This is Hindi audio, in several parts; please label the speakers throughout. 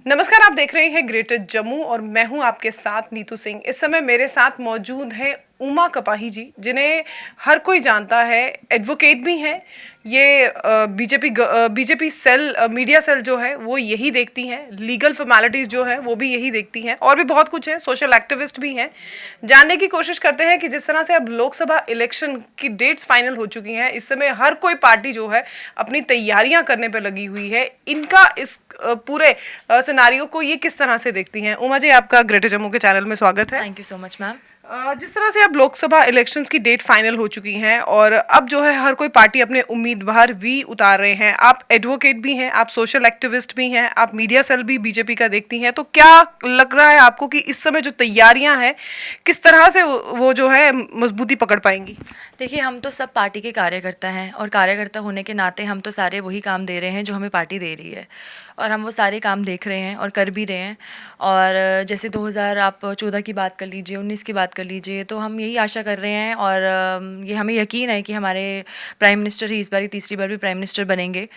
Speaker 1: नमस्कार, आप देख रहे हैं ग्रेटर जम्मू और मैं हूं आपके साथ नीतू सिंह। इस समय मेरे साथ मौजूद हैं उमा कपाही जी, जिन्हें हर कोई जानता है, एडवोकेट भी हैं। ये बीजेपी सेल, मीडिया सेल जो है वो यही देखती हैं, लीगल फॉर्मेलिटीज जो है वो भी यही देखती हैं, और भी बहुत कुछ है, सोशल एक्टिविस्ट भी हैं। जानने की कोशिश करते हैं कि जिस तरह से अब लोकसभा इलेक्शन की डेट्स फाइनल हो चुकी हैं, इस समय हर कोई पार्टी जो है अपनी तैयारियां करने पर लगी हुई है। इनका इस पूरे सिनारियो को ये किस तरह से देखती हैं? उमा जी, आपका ग्रेटर जम्मू के चैनल में स्वागत है।
Speaker 2: Thank you so much ma'am.
Speaker 1: जिस तरह से अब लोकसभा इलेक्शंस की डेट फाइनल हो चुकी हैं और अब जो है हर कोई पार्टी अपने उम्मीदवार भी उतार रहे हैं। आप एडवोकेट भी हैं, आप सोशल एक्टिविस्ट भी हैं, आप मीडिया सेल भी बीजेपी का देखती हैं, तो क्या लग रहा है आपको कि इस समय जो तैयारियां हैं किस तरह से वो जो है मजबूती पकड़ पाएंगी?
Speaker 2: देखिए, हम तो सब पार्टी के कार्यकर्ता हैं और कार्यकर्ता होने के नाते हम तो सारे वही काम दे रहे हैं जो हमें पार्टी दे रही है, और हम वो सारे काम देख रहे हैं और कर भी रहे हैं। और जैसे 2000 आप 14 की बात कर लीजिए, 19 की बात कर लीजिए, तो हम यही आशा कर रहे हैं और ये हमें यकीन है कि हमारे प्राइम मिनिस्टर ही इस बार तीसरी बार भी प्राइम मिनिस्टर बनेंगे।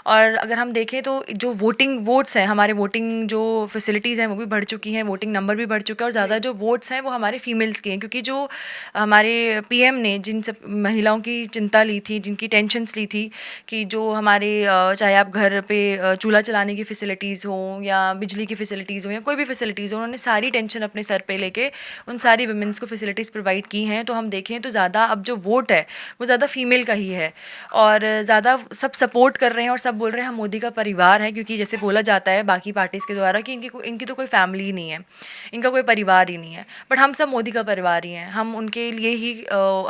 Speaker 2: और अगर हम देखें तो जो वोट्स हैं, हमारे वोटिंग जो फैसिलिटीज़ हैं वो भी बढ़ चुकी हैं, वोटिंग नंबर भी बढ़ चुका है, और ज़्यादा जो वोट्स हैं वो हमारे फीमेल्स के हैं, क्योंकि जो हमारे पीएम ने जिन सब महिलाओं की चिंता ली थी, जिनकी टेंशन्स ली थी कि जो हमारे चाहे आप घर पे चूल्हा चलाने की फ़ैसिलिटीज़ हों या बिजली की फ़ैसिलिटीज़ हों या कोई भी फ़ैसिलिटीज़ हो, उन्होंने सारी टेंशन अपने सर पे लेके उन सारी वुमेंस को फ़ैसिलिटीज़ प्रोवाइड की हैं। तो हम देखें तो ज़्यादा अब जो वोट है वो ज़्यादा फीमेल का ही है, और ज़्यादा सब सपोर्ट कर रहे हैं और सब बोल रहे हैं हम मोदी का परिवार है, क्योंकि जैसे बोला जाता है बाकी पार्टीज़ के द्वारा कि इनकी तो कोई फैमिली ही नहीं है, इनका कोई परिवार ही नहीं है। बट हम सब मोदी का परिवार ही हैं, हम उनके लिए ही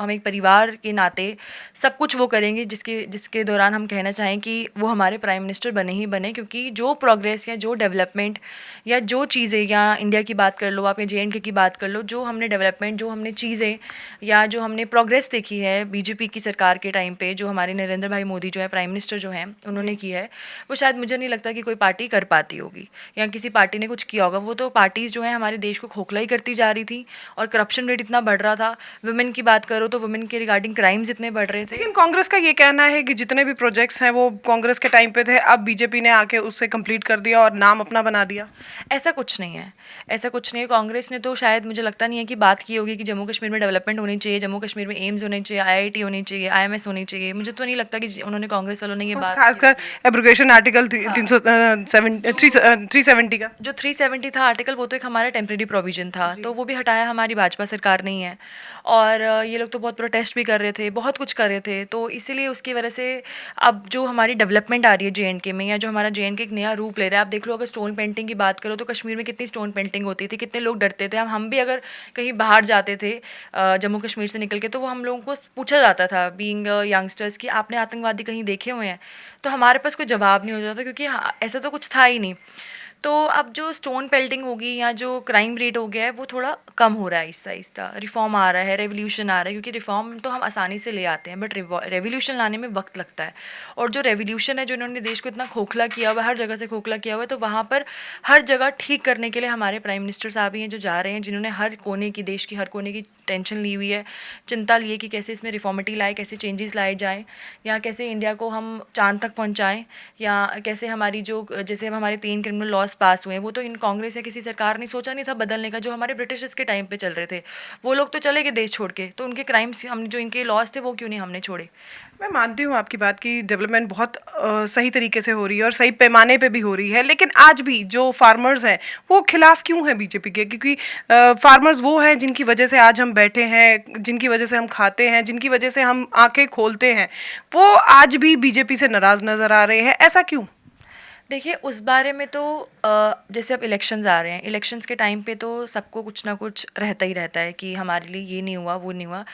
Speaker 2: हम एक परिवार के नाते सब कुछ वो करेंगे जिसके जिसके दौरान हम कहना चाहें कि वो हमारे प्राइम मिनिस्टर बने ही बने, क्योंकि जो प्रोग्रेस या जो डेवलपमेंट या जो चीज़ें, या इंडिया की बात कर लो आप या JNK की बात कर लो, जो हमने डेवलपमेंट, जो हमने चीज़ें या जो हमने प्रोग्रेस देखी है बीजेपी की सरकार के टाइम पे, जो हमारे नरेंद्र भाई मोदी जो है प्राइम मिनिस्टर जो हैं उन्होंने की है, वो शायद मुझे नहीं लगता कि कोई पार्टी कर पाती होगी या किसी पार्टी ने कुछ किया होगा। वो तो पार्टीज़ जो है हमारे देश को खोखला ही करती जा रही थी, और करप्शन रेट इतना बढ़ रहा था। वुमेन की बात करो तो वुमेन के रिगार्डिंग क्राइम्स इतने बढ़ रहे थे।
Speaker 1: लेकिन कांग्रेस का ये कहना है कि जितने भी प्रोजेक्ट्स हैं वो कांग्रेस के टाइम पे थे, अब बीजेपी ने आके उससे कंप्लीट कर दिया और नाम अपना बना दिया।
Speaker 2: ऐसा कुछ नहीं है, ऐसा कुछ नहीं है। कांग्रेस ने तो शायद मुझे लगता नहीं है कि बात की होगी कि जम्मू कश्मीर में डेवलपमेंट होनी चाहिए, जम्मू कश्मीर में एम्स होने चाहिए, IIT होनी चाहिए, IMS होनी चाहिए। मुझे तो नहीं लगता कि उन्होंने, कांग्रेस वालों ने ये बात
Speaker 1: खासकर एब्रोगेशन आर्टिकल 370 का।
Speaker 2: जो 370 था आर्टिकल, वो तो एक हमारा टेम्प्रेरी प्रोविजन था, तो वो भी हटाया हमारी भाजपा सरकार नहीं है। और ये लोग तो बहुत प्रोटेस्ट भी कर रहे थे, बहुत कुछ कर रहे थे, तो इसीलिए उसकी वजह से अब जो हमारी डेवलपमेंट आ रही है JNK में, या जो हमारा JNK एक नया रूप ले रहा है। आप देख लो, अगर स्टोन पेंटिंग की बात करो तो कश्मीर में कितनी स्टोन पेंटिंग होती थी, कितने लोग डरते थे। हम भी अगर कहीं बाहर जाते थे जम्मू कश्मीर से निकल के, तो वो हम लोगों को पूछा जाता था बीइंग यंगस्टर्स कि आपने आतंकवादी कहीं देखे हुए हैं, तो हमारे पास कोई जवाब नहीं होता था, क्योंकि ऐसा तो कुछ था ही नहीं। तो अब जो स्टोन पेल्टिंग होगी या जो क्राइम रेट हो गया है वो थोड़ा कम हो रहा है, आहिस्ता आहिस्ता रिफॉर्म आ रहा है, रेवोल्यूशन आ रहा है, क्योंकि रिफॉर्म तो हम आसानी से ले आते हैं, बट रेवोल्यूशन लाने में वक्त लगता है। और जो रेवोल्यूशन है, जो इन्होंने देश को इतना खोखला किया हुआ है, हर जगह से खोखला किया हुआ है, तो वहाँ पर हर जगह ठीक करने के लिए हमारे प्राइम मिनिस्टर साहब ही हैं जो जा रहे हैं, जिन्होंने हर कोने की, देश की हर कोने की टेंशन ली हुई है, चिंता ली है कि कैसे इसमें रिफॉर्मिटी लाए, कैसे चेंजेस लाए जाएँ, या कैसे इंडिया को हम चांद तक पहुँचाएँ, या कैसे हमारी जो, जैसे अब हमारे 3 क्रिमिनल लॉज पास हुए हैं, वो तो इन कांग्रेस या किसी सरकार ने सोचा नहीं था बदलने का। जो हमारे ब्रिटिशर्स के टाइम पे चल रहे थे, वो लोग तो चले गए देश छोड़ के, तो उनके क्राइम्स, हम जो इनके लॉज थे वो क्यों नहीं हमने छोड़े।
Speaker 1: मैं मानती हूँ आपकी बात की डेवलपमेंट बहुत सही तरीके से हो रही है और सही पैमाने पे भी हो रही है, लेकिन आज भी जो फार्मर्स हैं वो खिलाफ क्यों हैं बीजेपी के? क्योंकि फार्मर्स वो हैं जिनकी वजह से आज हम बैठे हैं, जिनकी वजह से हम खाते हैं, जिनकी वजह से हम आंखें खोलते हैं, वो आज भी बीजेपी से नाराज नजर आ रहे हैं। ऐसा क्यों?
Speaker 2: देखिए, उस बारे में तो जैसे अब इलेक्शंस आ रहे हैं, इलेक्शंस के टाइम पे तो सबको कुछ ना कुछ रहता ही रहता है कि हमारे लिए ये नहीं हुआ, वो नहीं हुआ,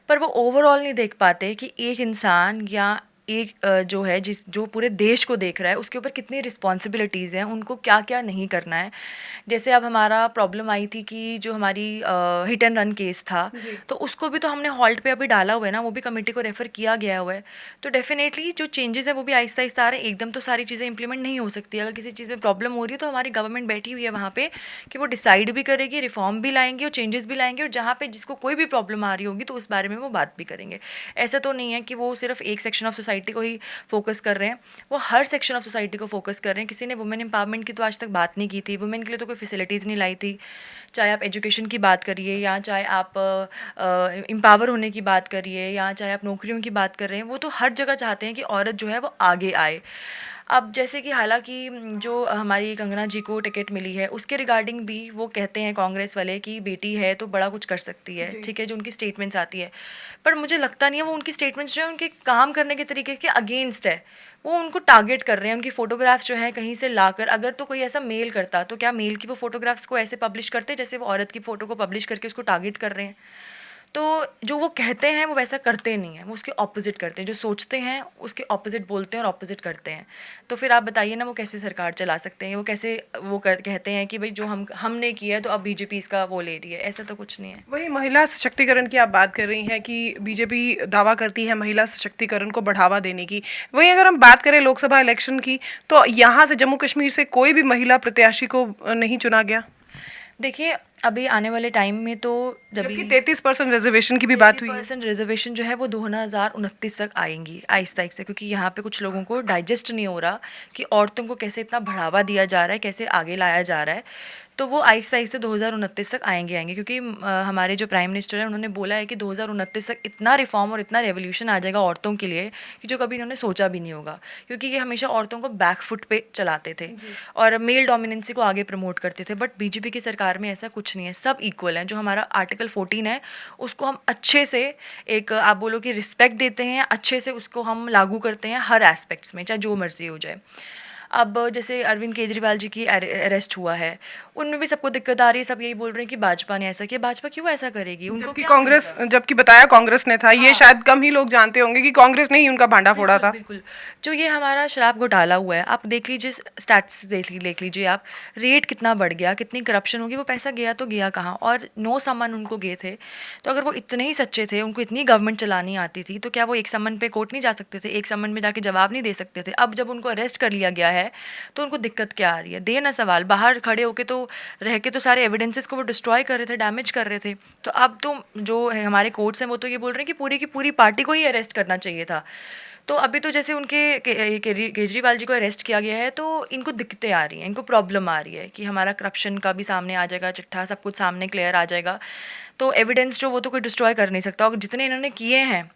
Speaker 2: पर वो ओवरऑल नहीं देख पाते कि एक इंसान या एक जो है, जो पूरे देश को देख रहा है, उसके ऊपर कितनी रिस्पॉन्सिबिलिटीज़ हैं, उनको क्या क्या नहीं करना है। जैसे अब हमारा प्रॉब्लम आई थी कि जो हमारी हिट एंड रन केस था, तो उसको भी तो हमने हॉल्ट पे अभी डाला हुआ है ना, वो भी कमेटी को रेफ़र किया गया हुआ है। तो डेफिनेटली जो चेंजेस हैं वो भी आहिस्ता आहिस्ता आ रहे हैं, एकदम तो सारी चीज़ें इंप्लीमेंट नहीं हो सकती। अगर किसी चीज़ में प्रॉब्लम हो रही है तो हमारी गवर्नमेंट बैठी हुई है वहाँ पे कि वो डिसाइड भी करेगी, रिफॉर्म भी लाएंगे और चेंजेस भी लाएंगे, और जहाँ पे जिसको कोई भी प्रॉब्लम आ रही होगी तो उस बारे में वो बात भी करेंगे। ऐसा तो नहीं है कि वो सिर्फ एक सेक्शन ऑफ सोसाइटी सोसाइटी को ही फोकस कर रहे हैं, वो हर सेक्शन ऑफ सोसाइटी को फोकस कर रहे हैं। किसी ने वुमेन एम्पावरमेंट की तो आज तक बात नहीं की थी, वुमेन के लिए तो कोई फैसिलिटीज़ नहीं लाई थी। चाहे आप एजुकेशन की बात करिए, या चाहे आप एम्पावर होने की बात करिए, या चाहे आप नौकरियों की बात कर रहे हैं, वो तो हर जगह चाहते हैं कि औरत जो है वो आगे आए। अब जैसे कि हालांकि जो हमारी कंगना जी को टिकट मिली है, उसके रिगार्डिंग भी वो कहते हैं कांग्रेस वाले कि बेटी है तो बड़ा कुछ कर सकती है, ठीक है, जो उनकी स्टेटमेंट्स आती है। पर मुझे लगता नहीं है वो उनकी स्टेटमेंट्स जो है उनके काम करने के तरीके के अगेंस्ट है। वो उनको टारगेट कर रहे हैं, उनकी फ़ोटोग्राफ्स जो है कहीं से लाकर, अगर तो कोई ऐसा मेल करता तो क्या मेल की वो फ़ोटोग्राफ्स को ऐसे पब्लिश करते जैसे वो औरत की फ़ोटो को पब्लिश करके उसको टारगेट कर रहे हैं। तो जो वो कहते हैं वो वैसा करते नहीं हैं, वो उसके ऑपोजिट करते हैं। जो सोचते हैं उसके ऑपोजिट बोलते हैं और ऑपोजिट करते हैं। तो फिर आप बताइए ना, वो कैसे सरकार चला सकते हैं? वो कैसे कहते हैं कि भाई जो हमने किया है तो अब बीजेपी इसका वो ले रही है? ऐसा तो कुछ नहीं है।
Speaker 1: वही महिला सशक्तिकरण की आप बात कर रही हैं कि बीजेपी दावा करती है महिला सशक्तिकरण को बढ़ावा देने की। वहीं अगर हम बात करें लोकसभा इलेक्शन की, तो यहाँ से जम्मू कश्मीर से कोई भी महिला प्रत्याशी को नहीं चुना गया,
Speaker 2: देखिए अभी आने वाले टाइम में तो
Speaker 1: जबकि 33% रिजर्वेशन की भी बात हुई है।
Speaker 2: 30% रिजर्वेशन जो है वो 2029 तक आएंगी आहिस्ता आहिस्ता, क्योंकि यहाँ पे कुछ लोगों को डाइजेस्ट नहीं हो रहा कि औरतों को कैसे इतना बढ़ावा दिया जा रहा है, कैसे आगे लाया जा रहा है। तो वो आहिस्ता आहिस्ता 2029 तक आएंगे क्योंकि हमारे जो प्राइम मिनिस्टर हैं उन्होंने बोला है कि 2029 तक इतना रिफॉर्म और इतना रेवोल्यूशन आ जाएगा औरतों के लिए कि जो कभी इन्होंने सोचा भी नहीं होगा, क्योंकि ये हमेशा औरतों को बैक फुट पे चलाते थे और मेल डोमिनेंसी को आगे प्रमोट करते थे। बट बीजेपी की सरकार में ऐसा कुछ नहीं है, सब इक्वल हैं। जो हमारा आर्टिकल 14 है उसको हम अच्छे से, एक आप बोलो कि रिस्पेक्ट देते हैं, अच्छे से उसको हम लागू करते हैं हर एस्पेक्ट्स में, चाहे जो मर्जी हो जाए। अब जैसे अरविंद केजरीवाल जी की अरेस्ट हुआ है, उनमें भी सबको दिक्कत आ रही है। सब यही बोल रहे हैं कि भाजपा ने ऐसा किया। भाजपा क्यों ऐसा करेगी? उनको
Speaker 1: जबकि
Speaker 2: क्या
Speaker 1: कांग्रेस,
Speaker 2: मिलेगा?
Speaker 1: जबकि बताया कांग्रेस ने था, ये शायद कम ही लोग जानते होंगे कि कांग्रेस ने ही उनका भांडा फोड़ा था।
Speaker 2: बिल्कुल। जो ये हमारा शराब घोटाला हुआ है, आप देख लीजिए, स्टैट्स देख लीजिए आप, रेट कितना बढ़ गया, कितनी करप्शन होगी, वो पैसा गया तो गया कहाँ? और 9 समन उनको गए थे। तो अगर वो इतने ही सच्चे थे, उनको इतनी गवर्नमेंट चलानी आती थी, तो क्या वो एक समन पे कोर्ट नहीं जा सकते थे? एक समन में जाके जवाब नहीं दे सकते थे? अब जब उनको अरेस्ट कर लिया गया है तो उनको दिक्कत क्या आ रही है? देना सवाल, बाहर खड़े होके तो रह के तो सारे एविडेंसेस को वो डिस्ट्रॉय कर रहे थे, डैमेज कर रहे थे। तो अब तो जो है हमारे कोर्ट्स हैं वो तो ये बोल रहे हैं कि पूरी की पूरी पार्टी को ही अरेस्ट करना चाहिए था। तो अभी तो जैसे उनके केजरीवाल जी को अरेस्ट किया गया है, तो इनको दिक्कतें आ रही हैं, इनको प्रॉब्लम आ रही है कि हमारा करप्शन का भी सामने आ जाएगा, चिट्ठा सब कुछ सामने क्लियर आ जाएगा। तो एविडेंस जो वो तो कोई डिस्ट्रॉय कर नहीं सकता, और जितने इन्होंने किए हैं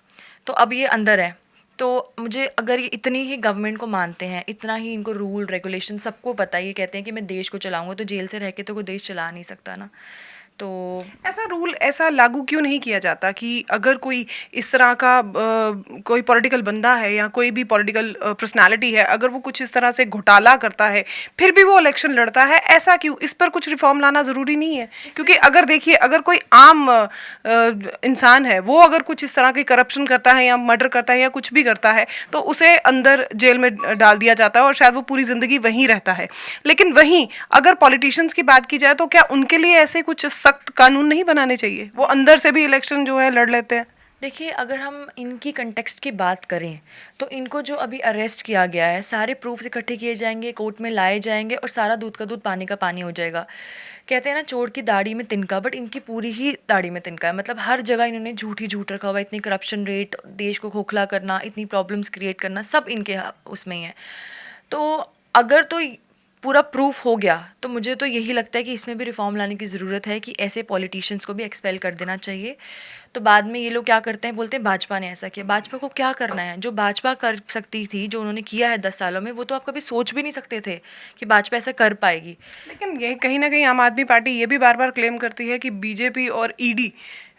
Speaker 2: तो अब ये अंदर है। तो मुझे, अगर ये इतनी ही गवर्नमेंट को मानते हैं, इतना ही इनको रूल रेगुलेशन सबको पता है, ये कहते हैं कि मैं देश को चलाऊंगा, तो जेल से रह के तो कोई देश चला नहीं सकता ना। तो
Speaker 1: ऐसा रूल ऐसा लागू क्यों नहीं किया जाता कि अगर कोई इस तरह का कोई पॉलिटिकल बंदा है या कोई भी पॉलिटिकल पर्सनालिटी है, अगर वो कुछ इस तरह से घोटाला करता है फिर भी वो इलेक्शन लड़ता है, ऐसा क्यों? इस पर कुछ रिफॉर्म लाना ज़रूरी नहीं है? क्योंकि अगर देखिए, अगर कोई आम इंसान है, वो अगर कुछ इस तरह की करप्शन करता है या मर्डर करता है या कुछ भी करता है, तो उसे अंदर जेल में डाल दिया जाता है और शायद वो पूरी ज़िंदगी वहीं रहता है। लेकिन वहीं अगर पॉलिटिशियंस की बात की जाए, तो क्या उनके लिए ऐसे कुछ सख्त कानून नहीं बनाने चाहिए? वो अंदर से भी इलेक्शन जो है लड़ लेते हैं।
Speaker 2: देखिए, अगर हम इनकी कंटेक्स्ट की बात करें तो इनको जो अभी अरेस्ट किया गया है, सारे प्रूफ्स इकट्ठे किए जाएंगे, कोर्ट में लाए जाएंगे और सारा दूध का दूध पानी का पानी हो जाएगा। कहते हैं ना, चोर की दाढ़ी में तिनका, बट इनकी पूरी ही दाढ़ी में तिनका है। मतलब हर जगह इन्होंने झूठ ही झूठ रखा हुआ है। इतनी करप्शन रेट, देश को खोखला करना, इतनी प्रॉब्लम्स क्रिएट करना, सब इनके उसमें ही है। तो अगर तो पूरा प्रूफ हो गया तो मुझे तो यही लगता है कि इसमें भी रिफॉर्म लाने की ज़रूरत है, कि ऐसे पॉलिटिशियंस को भी एक्सपेल कर देना चाहिए। तो बाद में ये लोग क्या करते हैं, बोलते हैं भाजपा ने ऐसा किया। भाजपा को क्या करना है? जो भाजपा कर सकती थी, जो उन्होंने किया है 10 सालों में, वो तो आप कभी सोच भी नहीं सकते थे कि भाजपा ऐसा कर पाएगी।
Speaker 1: लेकिन ये कहीं ना कहीं आम आदमी पार्टी ये भी बार बार क्लेम करती है कि बीजेपी और ईडी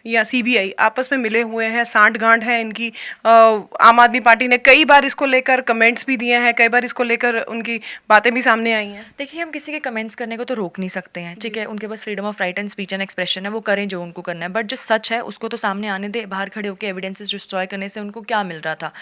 Speaker 1: या सीबीआई आपस में मिले हुए हैं, सांठ-गांठ है इनकी। आम आदमी पार्टी ने कई बार इसको लेकर कमेंट्स भी दिए हैं, कई बार इसको लेकर उनकी बातें भी सामने आई हैं।
Speaker 2: देखिए, हम किसी के कमेंट्स करने को तो रोक नहीं सकते हैं, ठीक है, उनके पास freedom of right and speech and expression है, वो करें जो उनको करना है। बट जो सच है उसको तो सामने आने दे। बाहर खड़े होकर एविडेंसेस डिस्ट्रॉय करने से उनको क्या मिल रहा था?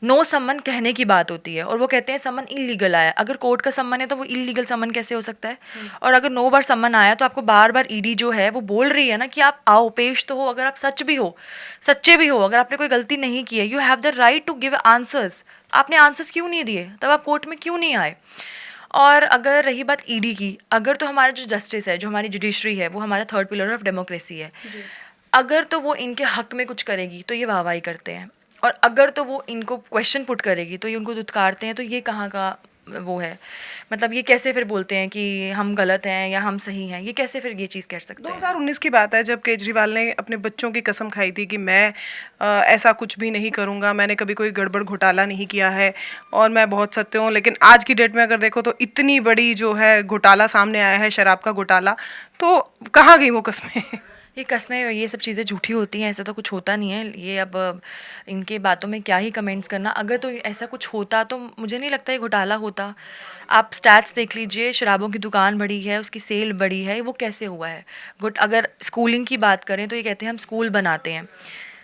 Speaker 2: नो सम्मन कहने की बात होती है और वो कहते हैं सम्मन इलीगल आया। अगर कोर्ट का सम्मन है तो वो इलीगल सम्मन कैसे हो सकता है? और अगर 9 बार सम्मन आया तो आपको बार बार ईडी जो है वो बोल रही है ना कि आप आओ, पेश तो हो। अगर आप सच भी हो, सच्चे भी हो, अगर आपने कोई गलती नहीं की है, you have the right to give answers. आपने आंसर्स क्यों नहीं दिए? तब आप कोर्ट में क्यों नहीं आए? और अगर रही बात ईडी की, अगर तो हमारा जो जस्टिस है, जो हमारी जुडिशरी है, वो हमारा थर्ड पिलर ऑफ डेमोक्रेसी है, अगर तो वो इनके हक में कुछ करेगी तो ये वाहवाही करते हैं। और अगर तो वो इनको क्वेश्चन पुट करेगी तो ये उनको दुत्कारते हैं, तो ये कहाँ का वो है? मतलब ये कैसे फिर बोलते हैं कि हम गलत हैं या हम सही हैं? ये कैसे फिर ये चीज़ कह सकते हैं?
Speaker 1: 2019 की बात है जब केजरीवाल ने अपने बच्चों की कसम खाई थी कि मैं ऐसा कुछ भी नहीं करूंगा, मैंने कभी कोई गड़बड़ घोटाला नहीं किया है और मैं बहुत सत्य हूँ। लेकिन आज की डेट में अगर देखो तो इतनी बड़ी जो है घोटाला सामने आया है, शराब का घोटाला, तो कहाँ गई वो कस्में?
Speaker 2: ये कस्में, ये सब चीज़ें झूठी होती हैं, ऐसा तो कुछ होता नहीं है। ये अब इनके बातों में क्या ही कमेंट्स करना। अगर तो ऐसा कुछ होता तो मुझे नहीं लगता ये घोटाला होता। आप स्टैट्स देख लीजिए, शराबों की दुकान बढ़ी है, उसकी सेल बढ़ी है, वो कैसे हुआ है? गुड, अगर स्कूलिंग की बात करें तो ये कहते हैं हम स्कूल बनाते हैं।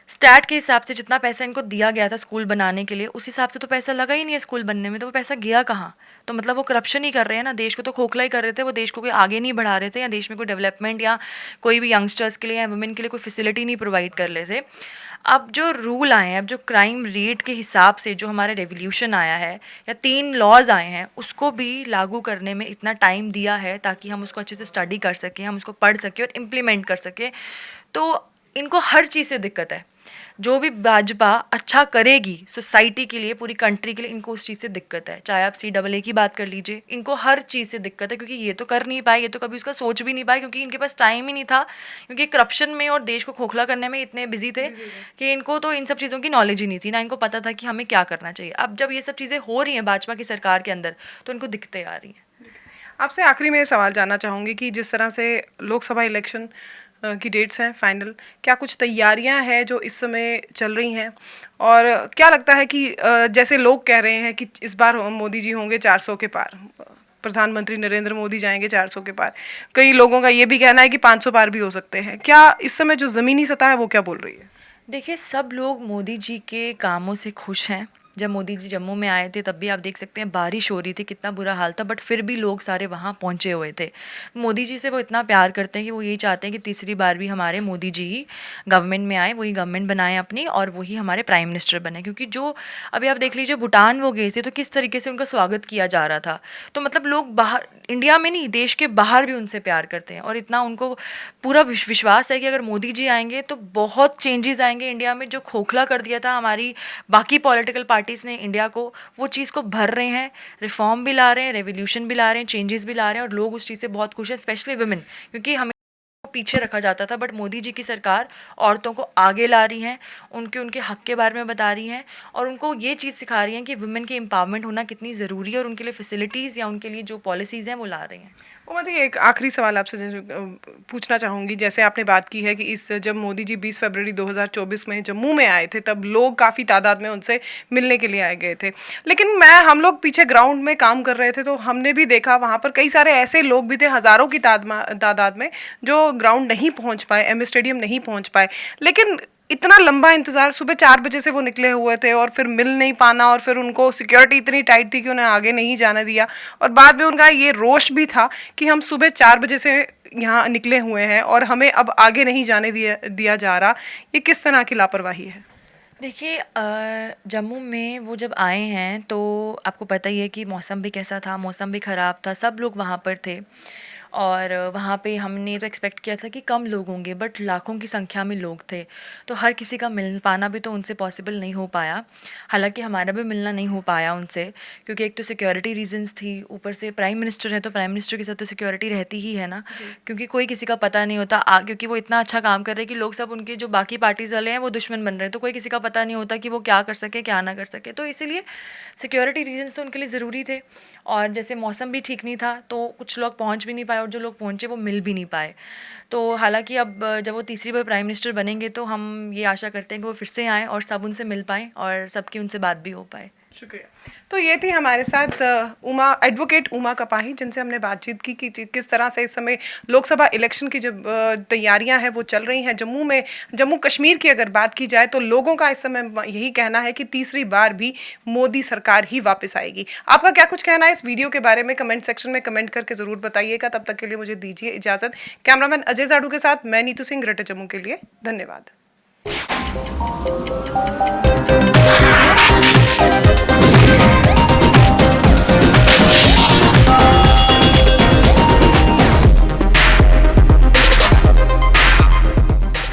Speaker 2: स्टैट के हिसाब से जितना पैसा इनको दिया गया था स्कूल बनाने के लिए, उस हिसाब से तो पैसा लगा ही नहीं है स्कूल बनने में, तो वो पैसा गया कहाँ? तो मतलब वो करप्शन ही कर रहे हैं ना, देश को तो खोखला ही कर रहे थे, वो देश को कोई आगे नहीं बढ़ा रहे थे, या देश में कोई डेवलपमेंट या कोई भी यंगस्टर्स के लिए या वुमेन के लिए कोई फैसिलिटी नहीं प्रोवाइड कर रहे थे। अब जो रूल आए हैं, अब जो क्राइम रेट के हिसाब से जो हमारा रेवोल्यूशन आया है या 3 लॉज आए हैं, उसको भी लागू करने में इतना टाइम दिया है ताकि हम उसको अच्छे से स्टडी कर सकें, हम उसको पढ़ सकें और इम्प्लीमेंट कर सकें। तो इनको हर चीज़ से दिक्कत है। जो भी भाजपा अच्छा करेगी सोसाइटी के लिए, पूरी कंट्री के लिए, इनको उस चीज़ से दिक्कत है। चाहे आप CAA की बात कर लीजिए, इनको हर चीज़ से दिक्कत है, क्योंकि ये तो कर नहीं पाए, ये तो कभी उसका सोच भी नहीं पाए, क्योंकि इनके पास टाइम ही नहीं था, क्योंकि करप्शन में और देश को खोखला करने में इतने बिजी थे कि इनको तो इन सब चीज़ों की नॉलेज ही नहीं थी, ना इनको पता था कि हमें क्या करना चाहिए। अब जब ये सब चीज़ें हो रही हैं भाजपा की सरकार के अंदर, तो इनको दिक्कतें आ रही हैं।
Speaker 1: आपसे आखिरी में ये सवाल जानना चाहूँगी कि जिस तरह से लोकसभा इलेक्शन की डेट्स हैं फाइनल, क्या कुछ तैयारियां हैं जो इस समय चल रही हैं? और क्या लगता है कि जैसे लोग कह रहे हैं कि इस बार मोदी जी होंगे 400 के पार, प्रधानमंत्री नरेंद्र मोदी जाएंगे 400 के पार, कई लोगों का ये भी कहना है कि 500 पार भी हो सकते हैं, क्या इस समय जो ज़मीनी सतह है वो क्या बोल रही है?
Speaker 2: देखिए, सब लोग मोदी जी के कामों से खुश हैं। जब मोदी जी जम्मू में आए थे तब भी आप देख सकते हैं बारिश हो रही थी, कितना बुरा हाल था, बट फिर भी लोग सारे वहाँ पहुँचे हुए थे। मोदी जी से वो इतना प्यार करते हैं कि वो यही चाहते हैं कि तीसरी बार भी हमारे मोदी जी ही गवर्नमेंट में आए, वही गवर्नमेंट बनाएं अपनी, और वही हमारे प्राइम मिनिस्टर बने। क्योंकि जो अभी आप देख लीजिए, भूटान वो गए थे तो किस तरीके से उनका स्वागत किया जा रहा था। तो मतलब लोग बाहर, इंडिया में नहीं, देश के बाहर भी उनसे प्यार करते हैं, और इतना उनको पूरा विश्वास है कि अगर मोदी जी आएंगे तो बहुत चेंजेस आएंगे इंडिया में। जो खोखला कर दिया था हमारी बाकी पॉलिटिकल पार्टीज़ ने इंडिया को, वो चीज़ को भर रहे हैं, रिफॉर्म भी ला रहे हैं, रेवोल्यूशन भी ला रहे हैं, चेंजेस भी ला रहे हैं, और लोग उस चीज़ से बहुत खुश हैं, स्पेशली वुमेन, क्योंकि हमें पीछे रखा जाता था, बट मोदी जी की सरकार औरतों को आगे ला रही हैं, उनके हक के बारे में बता रही हैं, और उनको ये चीज़ सिखा रही हैं कि वुमेन की एम्पावरमेंट होना कितनी ज़रूरी है, और उनके लिए फैसिलिटीज़ या उनके लिए जो पॉलिसीज़ हैं वो ला रही हैं।
Speaker 1: मुझे एक आखिरी सवाल आपसे पूछना चाहूँगी, जैसे आपने बात की है कि इस जब मोदी जी 20 फरवरी 2024 में जम्मू में आए थे तब लोग काफ़ी तादाद में उनसे मिलने के लिए आए गए थे, लेकिन हम लोग पीछे ग्राउंड में काम कर रहे थे तो हमने भी देखा वहाँ पर कई सारे ऐसे लोग भी थे, हज़ारों की तादाद में, जो ग्राउंड नहीं पहुँच पाए, एम स्टेडियम नहीं पहुँच पाए। लेकिन इतना लंबा इंतज़ार, सुबह 4 बजे से वो निकले हुए थे और फिर मिल नहीं पाना, और फिर उनको सिक्योरिटी इतनी टाइट थी कि उन्हें आगे नहीं जाने दिया, और बाद में उनका ये रोष भी था कि हम सुबह 4 बजे से यहाँ निकले हुए हैं और हमें अब आगे नहीं जाने दिया जा रहा। ये किस तरह की लापरवाही है?
Speaker 2: देखिए, जम्मू में वो जब आए हैं तो आपको पता ही है कि मौसम भी कैसा था, मौसम भी ख़राब था, सब लोग वहाँ पर थे, और वहाँ पे हमने तो एक्सपेक्ट किया था कि कम लोग होंगे, बट लाखों की संख्या में लोग थे, तो हर किसी का मिल पाना भी तो उनसे पॉसिबल नहीं हो पाया। हालांकि हमारा भी मिलना नहीं हो पाया उनसे, क्योंकि एक तो सिक्योरिटी रीजंस थी, ऊपर से प्राइम मिनिस्टर है तो प्राइम मिनिस्टर के साथ तो सिक्योरिटी रहती ही है ना, क्योंकि कोई किसी का पता नहीं होता, क्योंकि वो इतना अच्छा काम कर रहे हैं कि लोग सब उनके जो बाकी पार्टीज वाले हैं वो दुश्मन बन रहे हैं, तो कोई किसी का पता नहीं होता कि वो क्या कर सके क्या ना कर सके, तो इसीलिए सिक्योरिटी रीजंस तो उनके लिए ज़रूरी थे। और जैसे मौसम भी ठीक नहीं था तो कुछ लोग पहुंच भी नहीं पाए, और जो लोग पहुंचे वो मिल भी नहीं पाए। तो हालांकि अब जब वो तीसरी बार प्राइम मिनिस्टर बनेंगे तो हम ये आशा करते हैं कि वो फिर से आएँ और सब उनसे मिल पाएँ और सबकी उनसे बात भी हो पाए।
Speaker 1: शुक्रिया। तो ये थी हमारे साथ एडवोकेट उमा कपाही, जिनसे हमने बातचीत की कि किस तरह से इस समय लोकसभा इलेक्शन की जो तैयारियां हैं वो चल रही हैं जम्मू में। जम्मू कश्मीर की अगर बात की जाए तो लोगों का इस समय यही कहना है कि तीसरी बार भी मोदी सरकार ही वापस आएगी। आपका क्या कुछ कहना है इस वीडियो के बारे में? कमेंट सेक्शन में कमेंट करके ज़रूर बताइएगा। तब तक के लिए मुझे दीजिए इजाज़त। कैमरामैन अजय जाडू के साथ मैं नीतू सिंह, ग्रेटर जम्मू के लिए। धन्यवाद।